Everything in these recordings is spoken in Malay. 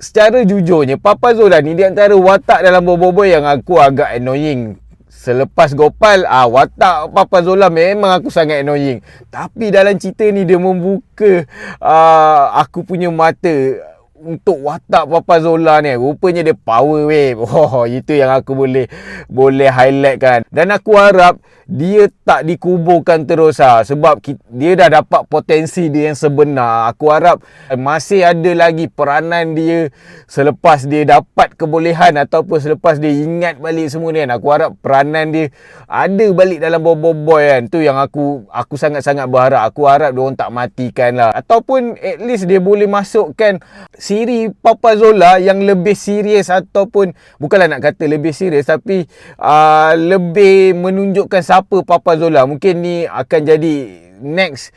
secara jujurnya, Papa Zola ni di antara watak dalam Boboiboy yang aku agak annoying. Selepas Gopal, watak Papa Zola memang aku sangat annoying. Tapi dalam cerita ni dia membuka aku punya mata untuk watak Papa Zola ni. Rupanya dia power wave. Itu yang aku boleh highlight kan. Dan aku harap dia tak dikuburkan terus sebab dia dah dapat potensi dia yang sebenar. Aku harap masih ada lagi peranan dia selepas dia dapat kebolehan ataupun selepas dia ingat balik semua ni kan. Aku harap peranan dia ada balik dalam Boboiboy kan. Tu yang aku sangat-sangat berharap. Aku harap diorang tak matikan lah. Ataupun at least dia boleh masukkan siri Papa Zola yang lebih serius, ataupun bukanlah nak kata lebih serius, tapi lebih menunjukkan siapa Papa Zola. Mungkin ni akan jadi next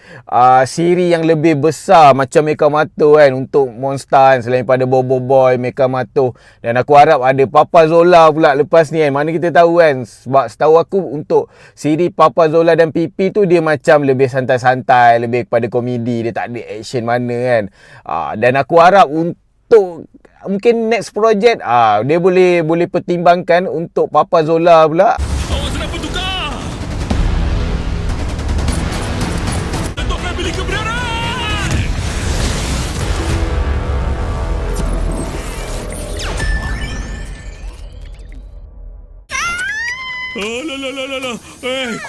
siri yang lebih besar macam Mekamato kan, untuk Monster kan, selain pada Boboiboy, Mekamato. Dan aku harap ada Papa Zola pula lepas ni kan. Mana kita tahu kan, sebab setahu aku untuk siri Papa Zola dan Pipi tu dia macam lebih santai-santai, lebih kepada komedi, dia tak ada action mana kan. Dan aku harap untuk mungkin next project dia boleh pertimbangkan untuk Papa Zola pula. Awak senang bertukar. Datuk Family kebenaran. Alah,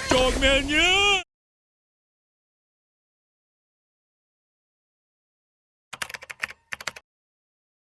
comelnya.